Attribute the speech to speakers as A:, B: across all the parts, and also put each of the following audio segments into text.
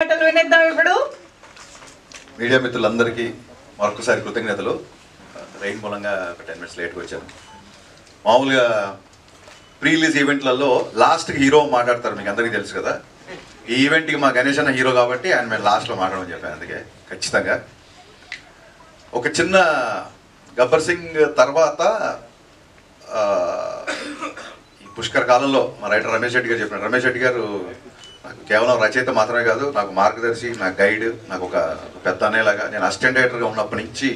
A: ఇప్పుడు
B: మీడియా మిత్రులందరికీ మరొకసారి కృతజ్ఞతలు. రెయిన్ మూలంగా 10 minutes లేట్గా వచ్చాను. మామూలుగా ప్రీ రిలీజ్ ఈవెంట్లలో లాస్ట్కి హీరో మాట్లాడతారు, మీకు అందరికీ తెలుసు కదా. ఈ ఈవెంట్కి మా గణేష్ అన్న హీరో కాబట్టి ఆయన మేము లాస్ట్లో మాట్లాడమని చెప్పాను. అందుకే ఖచ్చితంగా ఒక చిన్న గబ్బర్ సింగ్ తర్వాత ఈ పుష్కర్ కాలంలో మా రైటర్ రమేష్ రెడ్డి గారు చెప్పినారు. రమేష్ రెడ్డి గారు నాకు కేవలం రచయిత మాత్రమే కాదు, నాకు మార్గదర్శి, నా గైడ్, నాకు ఒక పెద్ద అనేలాగా. నేను అసిస్టెంట్ డైరెక్టర్గా ఉన్నప్పటి నుంచి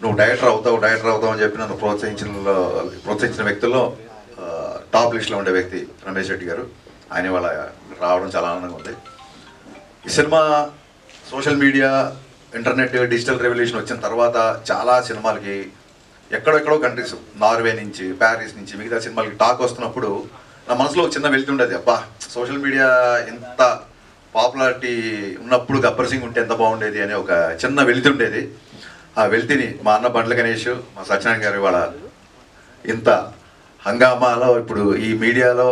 B: నువ్వు డైరెక్టర్ అవుతావు అని చెప్పి నన్ను ప్రోత్సహించిన వ్యక్తుల్లో టాప్ లిస్ట్లో ఉండే వ్యక్తి రమేష్ రెడ్డి గారు. ఆయన వాళ్ళ రావడం చాలా ఆనందంగా ఉంది. ఈ cinema social media, internet, digital revolution వచ్చిన తర్వాత చాలా సినిమాలకి ఎక్కడెక్కడో కంట్రీస్, నార్వే నుంచి, ప్యారిస్ నుంచి మిగతా సినిమాలకి టాక్ వస్తున్నప్పుడు నా మనసులో ఒక చిన్న వెళ్తూ ఉండేది. అబ్బా, సోషల్ మీడియా ఎంత పాపులారిటీ ఉన్నప్పుడు గబ్బర్ సింగ్ ఉంటే ఎంత బాగుండేది అనే ఒక చిన్న వెళ్తుండేది. ఆ వెళ్తిని మా అన్న బండ్ల గణేష్, మా సత్యనారాయణ గారు వాళ్ళ ఇంత హంగామాలో ఇప్పుడు ఈ మీడియాలో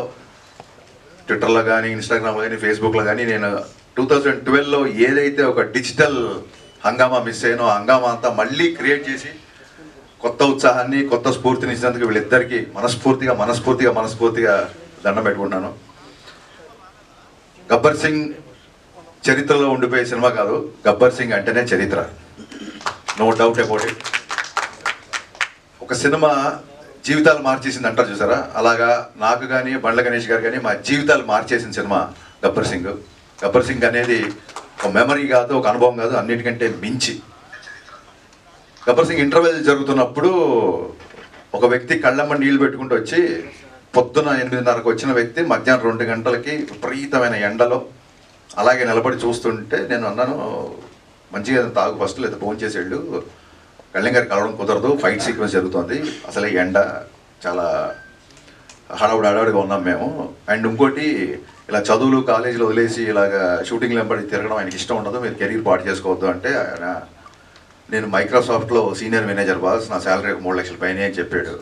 B: ట్విట్టర్లో కానీ, ఇన్స్టాగ్రామ్లో కానీ, ఫేస్బుక్లో కానీ నేను 2012లో ఏదైతే ఒక డిజిటల్ హంగామా మిస్ అయ్యానో ఆ హంగామా అంతా మళ్ళీ క్రియేట్ చేసి కొత్త ఉత్సాహాన్ని, కొత్త స్ఫూర్తిని ఇచ్చినందుకు వీళ్ళిద్దరికీ మనస్ఫూర్తిగా దండం పెట్టుకుంటున్నాను. గబ్బర్ సింగ్ చరిత్రలో ఉండిపోయే సినిమా కాదు, గబ్బర్ సింగ్ అంటేనే చరిత్ర, నో డౌట్ అబౌట్ ఇట్. ఒక సినిమా జీవితాలు మార్చేసింది అంటారు చూసారా, అలాగా నాకు కానీ, బండ్ల గణేష్ గారు కానీ మా జీవితాలు మార్చేసిన సినిమా గబ్బర్ సింగ్. గబ్బర్ సింగ్ అనేది ఒక మెమరీ కాదు, ఒక అనుభవం కాదు, అన్నిటికంటే మించి. గబ్బర్ సింగ్ ఇంటర్వెల్ జరుగుతున్నప్పుడు ఒక వ్యక్తి కళ్ళమ్మ నీళ్లు పెట్టుకుంటూ వచ్చి, పొద్దున 8:30కు వచ్చిన వ్యక్తి మధ్యాహ్నం 2 గంటలకి విపరీతమైన ఎండలో అలాగే నిలబడి చూస్తుంటే నేను అన్నాను, మంచిగా తాగు ఫస్ట్, లేదా ఫోన్ చేసి వెళ్ళు, కళ్యాణ్ గారికి కలవడం కుదరదు, ఫైట్ సీక్వెన్స్ జరుగుతుంది, అసలే ఎండ చాలా హడావుడిగా ఉన్నాం మేము. అండ్ ఇంకోటి, ఇలా చదువులు కాలేజీలో వదిలేసి ఇలాగ షూటింగ్లు వెంబడి తిరగడం ఆయనకి ఇష్టం ఉండదు, మీరు కెరీర్ పాటు చేసుకోవద్దు అంటే, ఆయన నేను మైక్రోసాఫ్ట్లో సీనియర్ మేనేజర్ బాస్, నా శాలరీ 3 లక్షల పైన అని చెప్పాడు.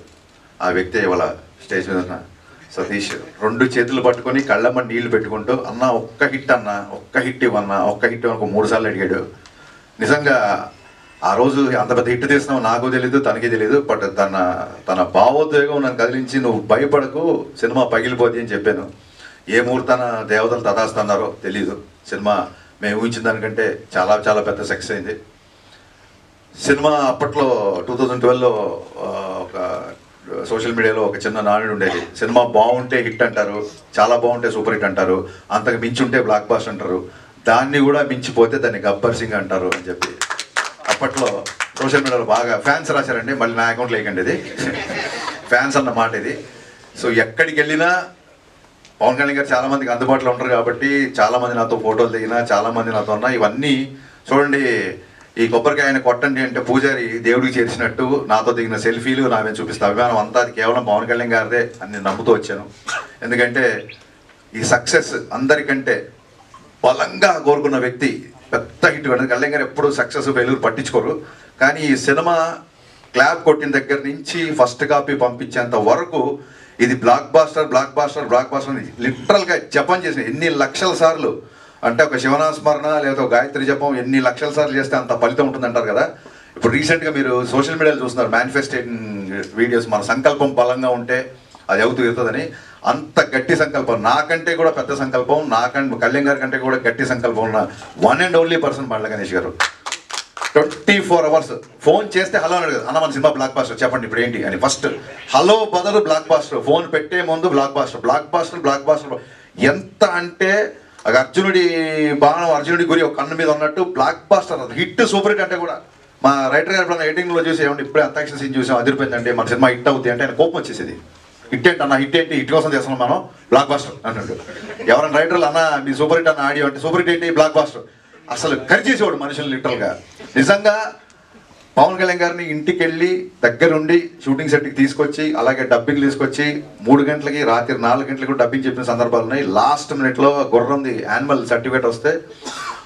B: ఆ వ్యక్తి ఇవాళ స్టేజ్ మీద ఉన్న సతీష్ 2 చేతులు పట్టుకొని కళ్ళమ్మ నీళ్లు పెట్టుకుంటూ, అన్న ఒక్క హిట్ ఇవ్వన్నా, ఒక్క హిట్ అనుకో 3 సార్లు అడిగాడు. నిజంగా ఆ రోజు అంత పెద్ద హిట్ తీస్తున్నావు నాకు తెలీదు, తనకి తెలీదు, బట్ తన భావోద్వేగం నన్ను కదిలించి, నువ్వు భయపడకు, సినిమా పగిలిపోద్ది అని చెప్పాను. ఏ ముహూర్తాన దేవతలు తదాస్తున్నారో తెలీదు, సినిమా మేము ఊహించిన దానికంటే చాలా చాలా పెద్ద సక్సెస్ అయింది. సినిమా అప్పట్లో 2012లో ఒక సోషల్ మీడియాలో ఒక చిన్న నానుడు ఉండేది, సినిమా బాగుంటే హిట్ అంటారు, చాలా బాగుంటే సూపర్ హిట్ అంటారు, అంతకు మించి ఉంటే బ్లాక్ బాస్టర్ అంటారు, దాన్ని కూడా మించిపోతే దాన్ని గబ్బర్ సింగ్ అంటారు అని చెప్పి అప్పట్లో సోషల్ మీడియాలో బాగా ఫ్యాన్స్ రాశారండి. మళ్ళీ నా అకౌంట్లో వేయకండి, ఇది ఫ్యాన్స్ అన్న మాట ఇది. సో ఎక్కడికి వెళ్ళినా పవన్ కళ్యాణ్ గారు చాలామందికి అందుబాటులో ఉంటారు కాబట్టి చాలామంది నాతో ఫోటోలు దిగినా, చాలామంది నాతో ఉన్నా. ఇవన్నీ చూడండి, ఈ కొబ్బరికాయని కొట్టండి అంటే పూజారి దేవుడికి చేర్చినట్టు నాతో దిగిన సెల్ఫీలు నా మీద చూపిస్తా. అభిమానం అంతా అది కేవలం పవన్ కళ్యాణ్ గారిదే అని నేను నమ్ముతూ వచ్చాను. ఎందుకంటే ఈ సక్సెస్ అందరికంటే బలంగా కోరుకున్న వ్యక్తి పెద్ద హిట్ అనేది కళ్యాణ్ గారు. ఎప్పుడు సక్సెస్ ఫెయిల్యూర్ పట్టించుకోరు, కానీ ఈ సినిమా క్లాప్ కొట్టిన దగ్గర నుంచి ఫస్ట్ కాపీ పంపించేంత వరకు ఇది బ్లాక్ బాస్టర్ లిటరల్గా జపం చేసిన ఎన్ని లక్షల సార్లు అంటే, ఒక శివనాస్మరణ లేదా ఒక గాయత్రి జపం ఎన్ని లక్షల సార్లు చేస్తే అంత ఫలితం ఉంటుంది అంటారు కదా. ఇప్పుడు రీసెంట్గా మీరు సోషల్ మీడియాలో చూస్తున్నారు మేనిఫెస్టేషన్ వీడియోస్, మన సంకల్పం బలంగా ఉంటే అది అవుతూ ఇరుతుందని. అంత గట్టి సంకల్పం, నాకంటే కూడా పెద్ద సంకల్పం, కళ్యాణ్ గారి కంటే కూడా గట్టి సంకల్పం ఉన్న one and only person Bandla Ganesh గారు. 24 hours ఫోన్ చేస్తే హలో అని అడిగారు, అన్న మన సినిమా బ్లాక్ బాస్టర్ చెప్పండి ఇప్పుడు ఏంటి అని. First hello brother blockbuster, phone పెట్టే ముందు బ్లాక్ బాస్టర్ ఎంత అంటే అర్జునుడి బాణం అర్జునుడి గురి ఒక కన్ను మీద ఉన్నట్టు blockbuster, hit super hit అంటే కూడా మా రైటర్ గారు ఎప్పుడన్నా ఎడిటింగ్లో చూసి ఏమంటే ఇప్పుడే అంతాక్షరి సీన్ చూసాం అదిరిపోయిందంటే మన సినిమా హిట్ అవుతుంది అంటే ఆయన కోపం వచ్చేసేది. హిట్ ఏంటి అన్న, హిట్ కోసం చేస్తున్నాం మనం బ్లాక్ బాస్టర్ అన్నాడు. ఎవరైనా రైటర్లు అన్న మీ సూపర్ హిట్ అన్న ఆడియో అంటే సూపర్ హిట్ ఏంటి బ్లాక్ బాస్టర్, అసలు కరిచేసేవాడు మనుషులు లిటరల్గా. నిజంగా పవన్ కళ్యాణ్ గారిని ఇంటికి వెళ్ళి దగ్గరుండి షూటింగ్ సెట్కి తీసుకొచ్చి, అలాగే డబ్బింగ్ తీసుకొచ్చి 3 గంటలకి రాత్రి 4 గంటలకు డబ్బింగ్ చెప్పిన సందర్భాలు ఉన్నాయి. లాస్ట్ మినిట్లో గుర్రంది యాన్యువల్ సర్టిఫికేట్ వస్తే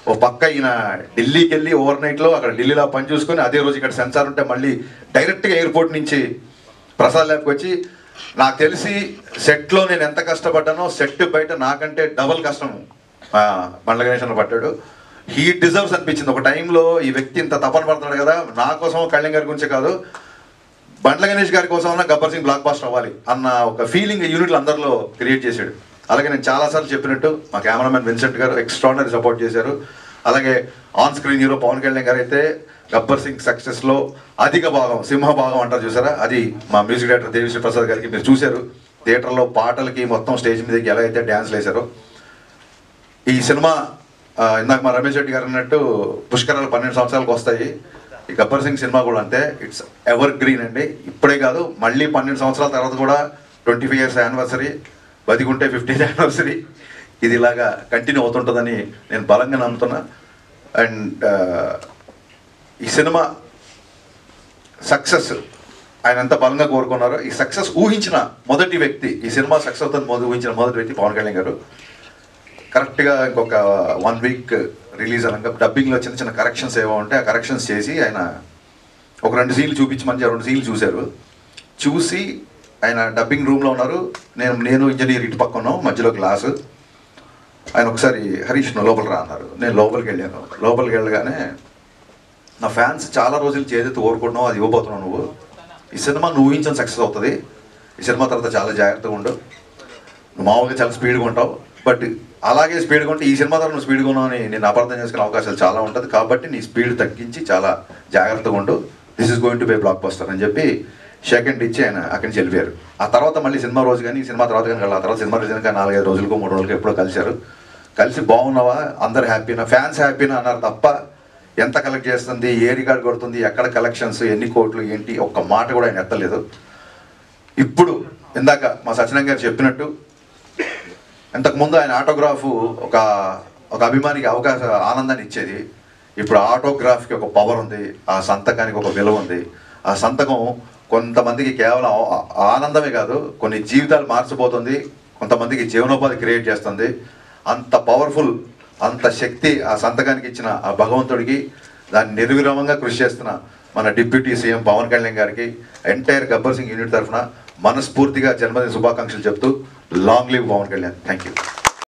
B: ఓ పక్క ఈయన ఢిల్లీకి వెళ్ళి ఓవర్ నైట్లో అక్కడ ఢిల్లీలో పని చూసుకొని అదే రోజు ఇక్కడ సెన్సార్ ఉంటే మళ్ళీ డైరెక్ట్గా ఎయిర్పోర్ట్ నుంచి ప్రసాద్ ల్యాబ్కి వచ్చి నాకు తెలిసి సెట్లో నేను ఎంత కష్టపడ్డానో సెట్ బయట నాకంటే డబల్ కష్టం బండ్ల గణేష్ అన్న పట్టాడు. హీ డిజర్వ్స్ అనిపించింది. ఒక టైంలో ఈ వ్యక్తి ఇంత తపన పడుతున్నాడు కదా, నా కోసం కళ్యాణ్ గారి గురించే కాదు, బండ్ల గణేష్ గారి కోసం అన్న గబ్బర్ సింగ్ బ్లాక్ బాస్టర్ అవ్వాలి అన్న ఒక ఫీలింగ్ యూనిట్లు అందరిలో క్రియేట్ చేశాడు. అలాగే నేను చాలాసార్లు చెప్పినట్టు మా కెమెరామెన్ విన్సెంట్ గారు ఎక్స్ట్రాడినరీ సపోర్ట్ చేశారు. అలాగే on screen hero Pawan Kalyan గారు అయితే గబ్బర్ సింగ్ సక్సెస్లో అధిక భాగం, సింహభాగం అంటారు చూసారా, అది మా మ్యూజిక్ డైరెక్టర్ దేవిశ్రీ ప్రసాద్ గారికి మీరు చూశారు. థియేటర్లో పాటలకి మొత్తం స్టేజ్ మీదకి ఎలా అయితే డ్యాన్స్లు వేశారో. ఈ సినిమా ఇందాక మా రమేష్ రెడ్డి గారు అన్నట్టు పుష్కరాలు 12 సంవత్సరాలకు వస్తాయి. ఈ గబ్బర్ సింగ్ సినిమా కూడా అంతే, ఇట్స్ ఎవర్ గ్రీన్ అండి. ఇప్పుడే కాదు, మళ్ళీ 12 సంవత్సరాల తర్వాత కూడా 25 years యానివర్సరీ, బతికుంటే 50th యానివర్సరీ, ఇది ఇలాగా కంటిన్యూ అవుతుంటుందని నేను బలంగా నమ్ముతున్నా. అండ్ ఈ సినిమా సక్సెస్ ఆయన ఎంత బలంగా కోరుకున్నారో, ఈ సక్సెస్ ఊహించిన మొదటి వ్యక్తి, ఈ సినిమా సక్సెస్ అవుతుంది ఊహించిన మొదటి వ్యక్తి పవన్ కళ్యాణ్ గారు. కరెక్ట్గా ఇంకొక 1 week రిలీజ్ అనగా డబ్బింగ్లో చిన్న చిన్న కరెక్షన్స్ ఏవో ఉంటే ఆ కరెక్షన్స్ చేసి ఆయన ఒక 2 సీన్లు చూపించమని 2 సీన్లు చూశారు. చూసి ఆయన డబ్బింగ్ రూమ్లో ఉన్నారు, నేను ఇంజనీర్ ఇటు పక్క ఉన్నాం, మధ్యలో గ్లాసు. ఆయన ఒకసారి హరీష్ నువ్వు లోపలికి రా అన్నారు. నేను లోపలికి వెళ్ళాను. లోపలికి వెళ్ళగానే నా ఫ్యాన్స్ చాలా రోజులు చేదెత్తి కోరుకుంటున్నావు, అది ఇవ్వబోతున్నావు నువ్వు. ఈ సినిమా నువ్వు ఊహించిన సక్సెస్ అవుతుంది. ఈ సినిమా తర్వాత చాలా జాగ్రత్తగా ఉండు. నువ్వు మామూలుగా చాలా స్పీడ్గా ఉంటావు, బట్ అలాగే స్పీడ్గా ఉంటే ఈ సినిమా తర్వాత నువ్వు స్పీడ్గా ఉన్నావు అని నేను అపార్థం చేసుకునే అవకాశాలు చాలా ఉంటుంది. కాబట్టి నీ స్పీడ్ తగ్గించి చాలా జాగ్రత్తగా ఉండు. This is going to be blockbuster అని చెప్పి సెకండ్ ఇచ్చి ఆయన అక్కడి నుంచి వెళ్ళిపోయారు. ఆ తర్వాత మళ్ళీ సినిమా రోజు కానీ సినిమా తర్వాత కానీ ఆ తర్వాత సినిమా రిజన్ కానీ 4-5 రోజులకో 3 రోజులకో ఎప్పుడో కలిశారు. కలిసి బాగున్నావా, అందరు హ్యాపీనా, ఫ్యాన్స్ హ్యాపీనా అన్నారు తప్ప ఎంత కలెక్ట్ చేస్తుంది, ఏ రికార్డ్ కొడుతుంది, ఎక్కడ కలెక్షన్స్, ఎన్ని కోట్లు ఏంటి, ఒక్క మాట కూడా ఆయన ఎత్తలేదు. ఇప్పుడు ఇందాక మా సత్యనారాయణ గారు చెప్పినట్టు ఇంతకుముందు ఆయన ఆటోగ్రాఫ్ ఒక అభిమానికి ఆనందాన్ని ఇచ్చేది. ఇప్పుడు ఆటోగ్రాఫ్కి ఒక పవర్ ఉంది, ఆ సంతకానికి ఒక విలువ ఉంది. ఆ సంతకం కొంతమందికి కేవలం ఆనందమే కాదు, కొన్ని జీవితాలు మార్చిపోతుంది, కొంతమందికి జీవనోపాధి క్రియేట్ చేస్తుంది. అంత పవర్ఫుల్, అంత శక్తి ఆ సంతకానికి ఇచ్చిన ఆ భగవంతుడికి, దాన్ని నిర్విరామంగా కృషి చేస్తున్న మన డిప్యూటీ సీఎం పవన్ కళ్యాణ్ గారికి ఎంటైర్ గబ్బర్ సింగ్ యూనిట్ తరఫున మనస్ఫూర్తిగా జన్మదిన శుభాకాంక్షలు చెప్తూ long live Pawan Kalyan. Thank you.